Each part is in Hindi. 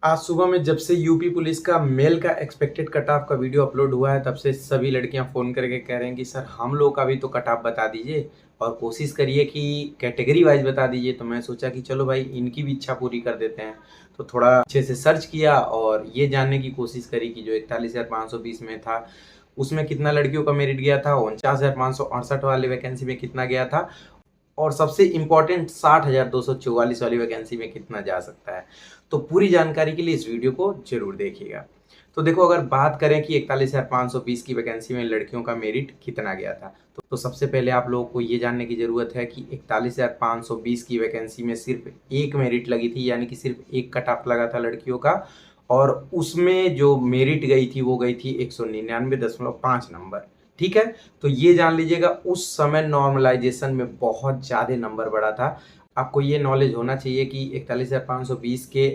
आज सुबह में जब से यूपी पुलिस का मेल का एक्सपेक्टेड कट ऑफ का वीडियो अपलोड हुआ है, तब से सभी लड़कियां फ़ोन करके कह रहे हैं कि सर हम लोग का भी तो कट ऑफ बता दीजिए और कोशिश करिए कि कैटेगरी वाइज बता दीजिए। तो मैं सोचा कि चलो भाई इनकी भी इच्छा पूरी कर देते हैं। तो थोड़ा अच्छे से सर्च किया और ये जानने की कोशिश करी कि जो 41,520 में था उसमें कितना लड़कियों का मेरिट गया था, 49,568 वाले वैकेंसी में कितना गया था और सबसे इम्पोर्टेंट 60,244 वाली वैकेंसी में कितना जा सकता है। तो पूरी जानकारी के लिए इस वीडियो को जरूर देखिएगा। तो देखो, अगर बात करें कि 41,520 की वैकेंसी में लड़कियों का मेरिट कितना गया था, तो सबसे पहले आप लोगों को ये जानने की ज़रूरत है कि 41,520 की वैकेंसी में सिर्फ एक मेरिट लगी थी, यानी कि सिर्फ एक कट ऑफ लगा था लड़कियों का। और उसमें जो मेरिट गई थी वो गई थी 199.5 नंबर। ठीक है, तो ये जान लीजिएगा उस समय नॉर्मलाइजेशन में बहुत ज़्यादा नंबर बढ़ा था। आपको ये नॉलेज होना चाहिए कि 41,520 के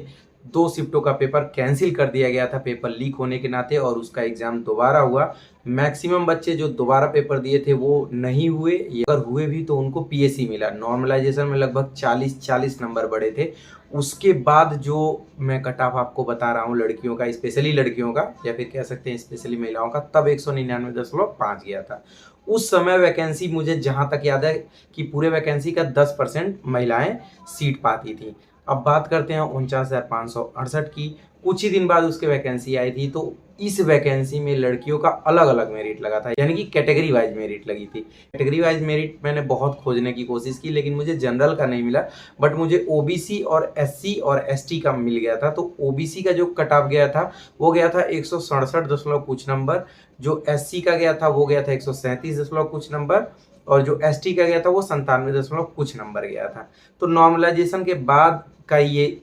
2 शिफ्टों का पेपर कैंसिल कर दिया गया था पेपर लीक होने के नाते, और उसका एग्ज़ाम दोबारा हुआ। मैक्सिमम बच्चे जो दोबारा पेपर दिए थे वो नहीं हुए, अगर हुए भी तो उनको पीएससी मिला। नॉर्मलाइजेशन में लगभग 40 नंबर बढ़े थे। उसके बाद जो मैं कट ऑफ आपको बता रहा हूँ लड़कियों का, स्पेशली लड़कियों का या फिर कह सकते हैं स्पेशली महिलाओं का, तब 199.5 गया था। उस समय वैकेंसी मुझे जहाँ तक याद है कि पूरे वैकेंसी का 10% महिलाएं सीट पाती थी। अब बात करते हैं 49,568 की। कुछ ही दिन बाद उसके वैकेंसी आई थी, तो इस वैकेंसी में लड़कियों का अलग अलग मेरिट लगा था, यानी कि कैटेगरी वाइज मेरिट लगी थी। कैटेगरी वाइज मेरिट मैंने बहुत खोजने की कोशिश की, लेकिन मुझे जनरल का नहीं मिला, बट मुझे ओबीसी और एससी और एसटी का मिल गया था। तो ओबीसी का जो कट ऑफ गया था वो गया था 167 दशमलव कुछ नंबर, जो एससी का गया था वो गया था 137 दशमलव कुछ नंबर, और जो एसटी का गया था वो 97 दशमलव कुछ नंबर गया था। तो नॉर्मलाइजेशन के बाद का ये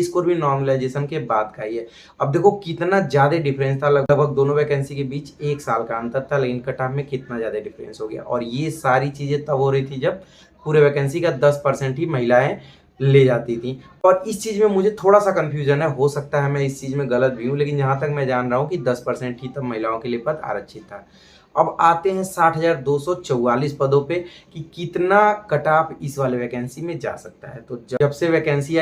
स्कोर भी नॉर्मलाइजेशन के बाद का ही है। अब देखो कितना ज़्यादा डिफरेंस था, लगभग दोनों वैकेंसी के बीच 1 साल का अंतर था, लेकिन कट ऑफ में कितना ज़्यादा डिफरेंस हो गया। और ये सारी चीज़ें तब हो रही थी जब पूरे वैकेंसी का 10% ही महिलाएं ले जाती थी। और इस चीज़ में मुझे थोड़ा सा कन्फ्यूजन है, हो सकता है मैं इस चीज़ में गलत भी हूँ, लेकिन जहाँ तक मैं जान रहा हूँ कि 10% ही तब महिलाओं के लिए पद आरक्षित था। अब आते हैं 60,244 पदों पे कि कितना कट ऑफ इस वाले वैकेंसी में जा सकता है। तो जब से वैकेंसी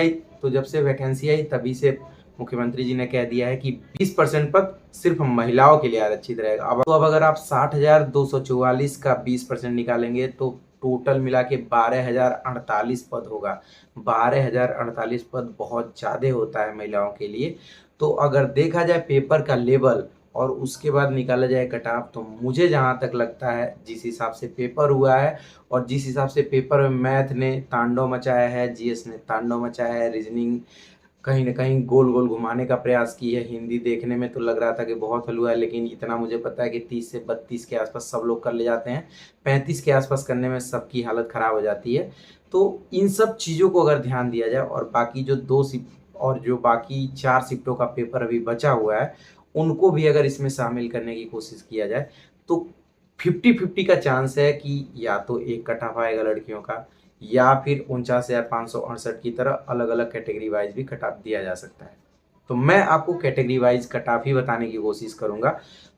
आई तभी से मुख्यमंत्री जी ने कह दिया है कि 20% पद सिर्फ महिलाओं के लिए आरक्षित रहेगा। अब अगर आप 60,244 का 20% निकालेंगे तो टोटल मिला के 12,048 पद होगा। 12,048 पद बहुत ज़्यादा होता है महिलाओं के लिए। तो अगर देखा जाए पेपर का लेवल और उसके बाद निकाला जाए कट ऑफ, तो मुझे जहाँ तक लगता है जिस हिसाब से पेपर हुआ है और जिस हिसाब से पेपर में मैथ ने तांडव मचाया है, जीएस ने तांडव मचाया है, रीजनिंग कहीं ना कहीं गोल गोल घुमाने का प्रयास की है, हिंदी देखने में तो लग रहा था कि बहुत हलवा है, लेकिन इतना मुझे पता है कि 30 से 32 के आसपास सब लोग कर ले जाते हैं, 35 के आसपास करने में सबकी हालत ख़राब हो जाती है। तो इन सब चीज़ों को अगर ध्यान दिया जाए और बाकी जो 2 शिफ्ट और जो बाकी 4 शिफ्टों का पेपर अभी बचा हुआ है उनको भी अगर इसमें शामिल करने की कोशिश किया जाए तो 50-50 का चांस है कि या तो एक कट ऑफ आएगा लड़कियों का, या फिर 49,568 की तरह अलग अलग कैटेगरी वाइज भी कट ऑफ दिया जा सकता है। तो मैं आपको कैटेगरी वाइज कट ऑफ ही बताने की कोशिश करूंगा।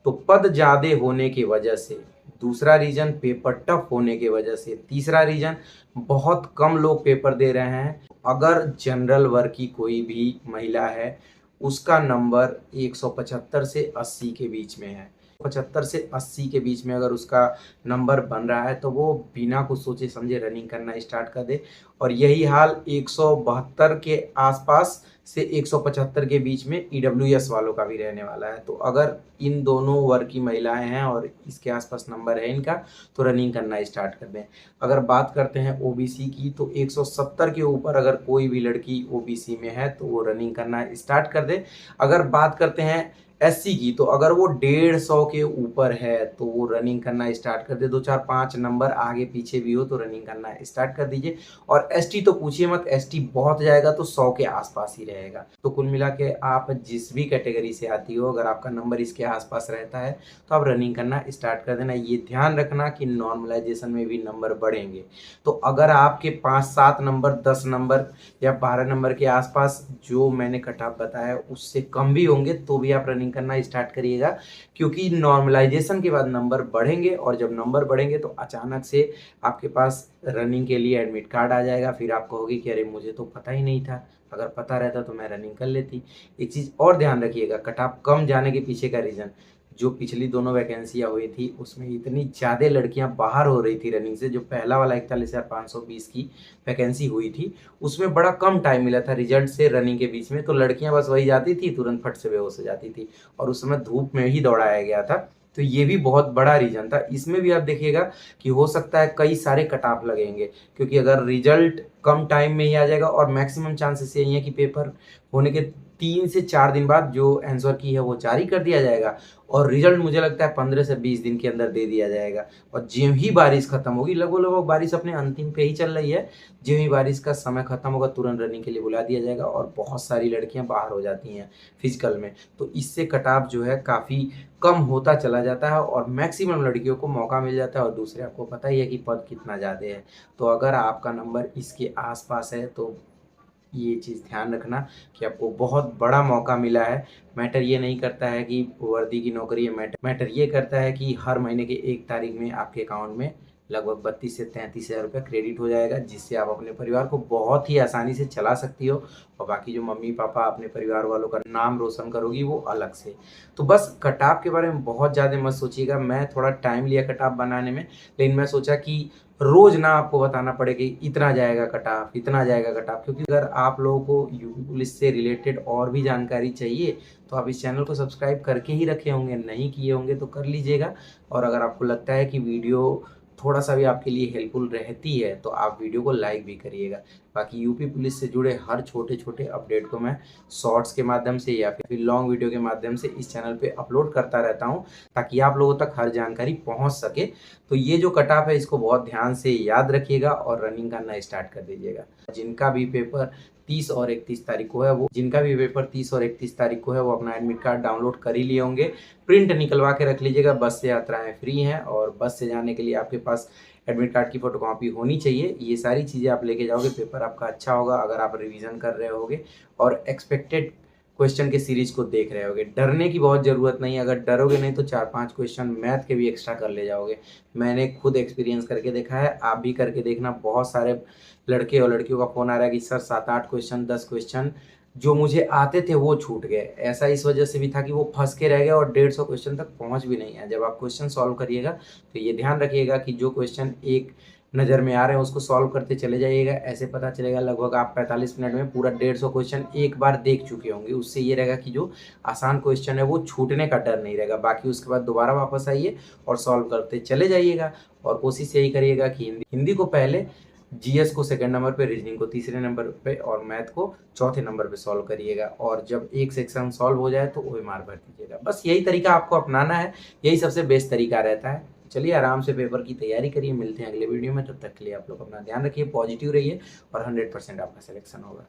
तो पद ज़्यादा होने की वजह से, दूसरा रीजन पेपर टफ होने की वजह से, तीसरा रीजन बहुत कम लोग पेपर दे रहे हैं। अगर जनरल वर्ग की कोई भी महिला है उसका नंबर 175 से 80 के बीच में है, 75 से 80 के बीच में अगर उसका नंबर बन रहा है तो वो बिना कुछ सोचे समझे रनिंग करना स्टार्ट कर दे। और यही हाल 172 के आसपास से 175 के बीच में ईडब्ल्यूएस वालों का भी रहने वाला है। तो अगर इन दोनों वर्ग की महिलाएं हैं और इसके आसपास नंबर है इनका, तो रनिंग करना स्टार्ट कर दें। अगर बात करते हैं ओबीसी की, तो 170 के ऊपर अगर कोई भी लड़की ओबीसी में है तो वो रनिंग करना स्टार्ट कर दे। अगर बात करते हैं एससी की, तो अगर वो 150 के ऊपर है तो वो रनिंग करना स्टार्ट कर दे, 2 4 5 नंबर आगे पीछे भी हो तो रनिंग करना स्टार्ट कर दीजिए। और एसटी तो पूछिए मत, एसटी बहुत जाएगा तो 100 के आसपास ही रहेगा। तो कुल मिला के आप जिस भी कैटेगरी से आती हो, अगर आपका नंबर इसके आसपास रहता है तो आप रनिंग करना स्टार्ट कर देना। ये ध्यान रखना कि नॉर्मलाइजेशन में भी नंबर बढ़ेंगे। तो अगर आपके 5 7 नंबर, 10 नंबर या 12 नंबर के आसपास जो मैंने कट ऑफ बताया उससे कम भी होंगे तो भी आप रनिंग करना स्टार्ट करिएगा, क्योंकि नॉर्मलाइजेशन के बाद नंबर बढ़ेंगे और जब नंबर बढ़ेंगे तो अचानक से आपके पास रनिंग के लिए एडमिट कार्ड आ जाएगा। फिर आप कहोगे कि अरे मुझे तो पता ही नहीं था, अगर पता रहता तो मैं रनिंग कर लेती। एक चीज़ और ध्यान रखिएगा, कट ऑफ कम जाने के पीछे का रीज़न, जो पिछली दोनों वैकेंसियाँ हुई थी उसमें इतनी ज़्यादा लड़कियां बाहर हो रही थी रनिंग से। जो पहला वाला 41,520 की वैकेंसी हुई थी उसमें बड़ा कम टाइम मिला था रिजल्ट से रनिंग के बीच में, तो लड़कियां बस वही जाती थी, तुरंत फट से बेहोश हो जाती थी और उस समय धूप में ही दौड़ाया गया था। तो ये भी बहुत बड़ा रीज़न था। इसमें भी आप देखिएगा कि हो सकता है कई सारे कट ऑफ लगेंगे, क्योंकि अगर रिजल्ट कम टाइम में ही आ जाएगा और मैक्सिमम चांसेस यही है कि पेपर होने के 3 से 4 दिन बाद जो आंसर की है वो जारी कर दिया जाएगा और रिजल्ट मुझे लगता है 15 से 20 दिन के अंदर दे दिया जाएगा। और ज्यों ही बारिश खत्म होगी, लगभग लगभग बारिश अपने अंतिम पे ही चल रही है, ज्यों ही बारिश का समय खत्म होगा तुरंत रनिंग के लिए बुला दिया जाएगा और बहुत सारी लड़कियां बाहर हो जाती हैं फिजिकल में। तो इससे कट ऑफ जो है काफ़ी कम होता चला जाता है और मैक्सिमम लड़कियों को मौका मिल जाता है। और दूसरे आपको पता ही है कि पद कितना ज़्यादा है, तो अगर आपका नंबर इसके आसपास है तो ये चीज़ ध्यान रखना कि आपको बहुत बड़ा मौका मिला है। मैटर ये नहीं करता है कि वर्दी की नौकरी है, मैटर ये करता है कि हर महीने की 1 तारीख में आपके अकाउंट में लगभग 32 से 33 हज़ार रुपये क्रेडिट हो जाएगा, जिससे आप अपने परिवार को बहुत ही आसानी से चला सकती हो और बाकी जो मम्मी पापा अपने परिवार वालों का नाम रोशन करोगी वो अलग से। तो बस कट ऑफ के बारे में बहुत ज़्यादा मत सोचिएगा। मैं थोड़ा टाइम लिया कट ऑफ बनाने में, लेकिन मैं सोचा कि रोज़ ना आपको बताना पड़े कि इतना जाएगा कट ऑफ, इतना जाएगा कट ऑफ, क्योंकि अगर आप लोगों को यूपी पुलिस से रिलेटेड और भी जानकारी चाहिए तो आप इस चैनल को सब्सक्राइब करके ही रखे होंगे, नहीं किए होंगे तो कर लीजिएगा। और अगर आपको लगता है कि वीडियो थोड़ा सा भी आपके लिए हेल्पफुल रहती है तो आप वीडियो को लाइक भी करिएगा। बाकी यूपी पुलिस से जुड़े हर छोटे छोटे अपडेट को मैं शॉर्ट्स के माध्यम से या फिर लॉन्ग वीडियो के माध्यम से इस चैनल पे अपलोड करता रहता हूँ, ताकि आप लोगों तक हर जानकारी पहुँच सके। तो ये जो कट ऑफ है इसको बहुत ध्यान से याद रखिएगा और रनिंग करना स्टार्ट कर दीजिएगा। जिनका भी पेपर 30 और 31 तारीख को है वो अपना एडमिट कार्ड डाउनलोड कर ही लिए होंगे, प्रिंट निकलवा के रख लीजिएगा। बस से यात्राएं फ्री हैं और बस से जाने के लिए आपके पास एडमिट कार्ड की फ़ोटोकॉपी होनी चाहिए। ये सारी चीज़ें आप लेके जाओगे, पेपर आपका अच्छा होगा अगर आप रिवीजन कर रहे होगे और एक्सपेक्टेड क्वेश्चन के सीरीज को देख रहे होगे। डरने की बहुत ज़रूरत नहीं है, अगर डरोगे नहीं तो 4-5 क्वेश्चन मैथ के भी एक्स्ट्रा कर ले जाओगे। मैंने खुद एक्सपीरियंस करके देखा है, आप भी करके देखना। बहुत सारे लड़के और लड़कियों का फ़ोन आ रहा है कि सर 7-8 क्वेश्चन 10 क्वेश्चन जो मुझे आते थे वो छूट गए। ऐसा इस वजह से भी था कि वो फंस के रह गए और 150 क्वेश्चन तक पहुंच भी नहीं है। जब आप क्वेश्चन सॉल्व करिएगा तो ये ध्यान रखिएगा कि जो क्वेश्चन एक नज़र में आ रहे हैं उसको सॉल्व करते चले जाइएगा। ऐसे पता चलेगा लगभग आप 45 मिनट में पूरा 150 क्वेश्चन एक बार देख चुके होंगे। उससे ये रहेगा कि जो आसान क्वेश्चन है वो छूटने का डर नहीं रहेगा। बाकी उसके बाद दोबारा वापस आइए और सॉल्व करते चले जाइएगा। और कोशिश यही करिएगा कि हिंदी को पहले, जीएस को सेकंड नंबर पे, रीजनिंग को तीसरे नंबर पे और मैथ को चौथे नंबर पे सॉल्व करिएगा। और जब एक सेक्शन सॉल्व हो जाए तो ओएमआर भर दीजिएगा। बस यही तरीका आपको अपनाना है, यही सबसे बेस्ट तरीका रहता है। चलिए आराम से पेपर की तैयारी करिए, मिलते हैं अगले वीडियो में। तब तक के लिए आप लोग अपना ध्यान रखिए, पॉजिटिव रहिए और 100% आपका सिलेक्शन होगा।